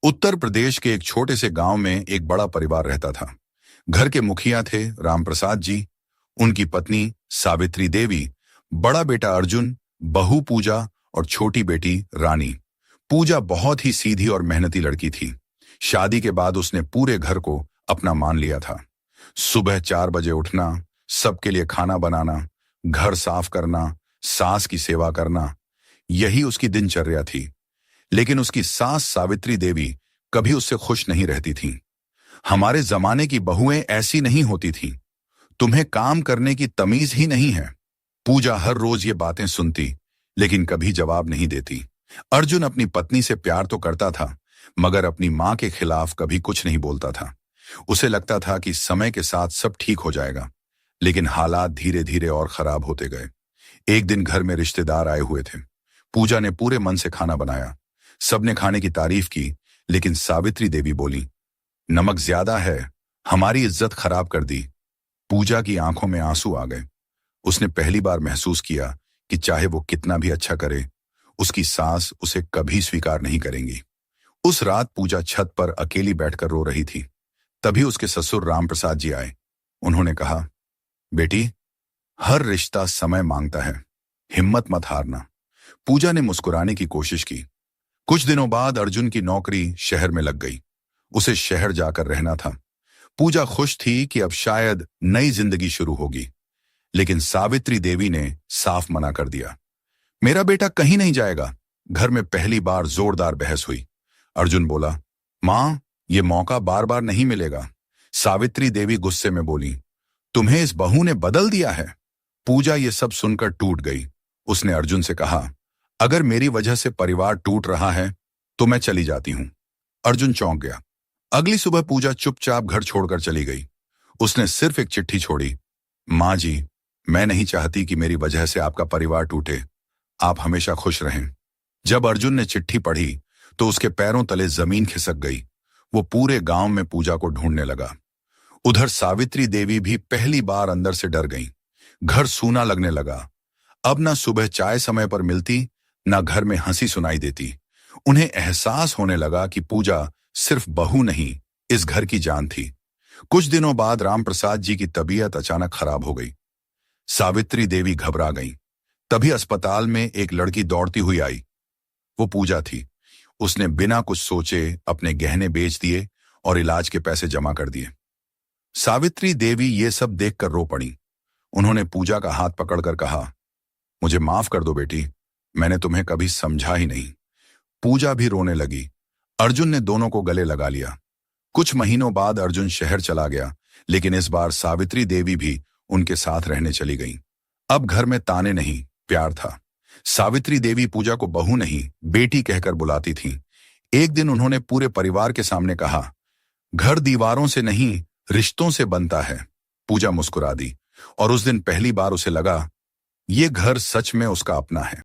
उत्तर प्रदेश के एक छोटे से गांव में एक बड़ा परिवार रहता था। घर के मुखिया थे रामप्रसाद जी, उनकी पत्नी सावित्री देवी, बड़ा बेटा अर्जुन, बहू पूजा और छोटी बेटी रानी। पूजा बहुत ही सीधी और मेहनती लड़की थी। शादी के बाद उसने पूरे घर को अपना मान लिया था। सुबह 4 बजे उठना, सबके लिए खाना बनाना, घर साफ करना, सास की सेवा करना, यही उसकी दिनचर्या थी। लेकिन उसकी सास सावित्री देवी कभी उससे खुश नहीं रहती थीं। हमारे जमाने की बहुएं ऐसी नहीं होती थीं। तुम्हें काम करने की तमीज ही नहीं है। पूजा हर रोज ये बातें सुनती, लेकिन कभी जवाब नहीं देती। अर्जुन अपनी पत्नी से प्यार तो करता था, मगर अपनी मां के खिलाफ कभी कुछ नहीं बोलता था। उसे लगता था कि समय के साथ सब ठीक हो जाएगा, लेकिन हालात धीरे धीरे और खराब होते गए। एक दिन घर में रिश्तेदार आए हुए थे। पूजा ने पूरे मन से खाना बनाया। सबने खाने की तारीफ की, लेकिन सावित्री देवी बोली, नमक ज्यादा है, हमारी इज्जत खराब कर दी। पूजा की आंखों में आंसू आ गए। उसने पहली बार महसूस किया कि चाहे वो कितना भी अच्छा करे, उसकी सास उसे कभी स्वीकार नहीं करेंगी। उस रात पूजा छत पर अकेली बैठकर रो रही थी। तभी उसके ससुर रामप्रसाद जी आए। उन्होंने कहा, बेटी, हर रिश्ता समय मांगता है, हिम्मत मत हारना। पूजा ने मुस्कुराने की कोशिश की। कुछ दिनों बाद अर्जुन की नौकरी शहर में लग गई। उसे शहर जाकर रहना था। पूजा खुश थी कि अब शायद नई जिंदगी शुरू होगी, लेकिन सावित्री देवी ने साफ मना कर दिया। मेरा बेटा कहीं नहीं जाएगा। घर में पहली बार जोरदार बहस हुई। अर्जुन बोला, मां, ये मौका बार बार नहीं मिलेगा। सावित्री देवी गुस्से में बोली, तुम्हें इस बहू ने बदल दिया है। पूजा ये सब सुनकर टूट गई। उसने अर्जुन से कहा, अगर मेरी वजह से परिवार टूट रहा है तो मैं चली जाती हूं। अर्जुन चौंक गया। अगली सुबह पूजा चुपचाप घर छोड़कर चली गई। उसने सिर्फ एक चिट्ठी छोड़ी, मां जी, मैं नहीं चाहती कि मेरी वजह से आपका परिवार टूटे। आप हमेशा खुश रहें। जब अर्जुन ने चिट्ठी पढ़ी तो उसके पैरों तले जमीन खिसक गई। वो पूरे गांव में पूजा को ढूंढने लगा। उधर सावित्री देवी भी पहली बार अंदर से डर गई। घर सूना लगने लगा। अब ना सुबह चाय समय पर मिलती, ना घर में हंसी सुनाई देती। उन्हें एहसास होने लगा कि पूजा सिर्फ बहू नहीं, इस घर की जान थी। कुछ दिनों बाद रामप्रसाद जी की तबीयत अचानक खराब हो गई। सावित्री देवी घबरा गई। तभी अस्पताल में एक लड़की दौड़ती हुई आई। वो पूजा थी। उसने बिना कुछ सोचे अपने गहने बेच दिए और इलाज के पैसे जमा कर दिए। सावित्री देवी ये सब देखकर रो पड़ी। उन्होंने पूजा का हाथ पकड़कर कहा, मुझे माफ कर दो बेटी, मैंने तुम्हें कभी समझा ही नहीं। पूजा भी रोने लगी। अर्जुन ने दोनों को गले लगा लिया। कुछ महीनों बाद अर्जुन शहर चला गया, लेकिन इस बार सावित्री देवी भी उनके साथ रहने चली गई। अब घर में ताने नहीं, प्यार था। सावित्री देवी पूजा को बहू नहीं, बेटी कहकर बुलाती थीं। एक दिन उन्होंने पूरे परिवार के सामने कहा, घर दीवारों से नहीं, रिश्तों से बनता है। पूजा मुस्कुरा दी, और उस दिन पहली बार उसे लगा, ये घर सच में उसका अपना है।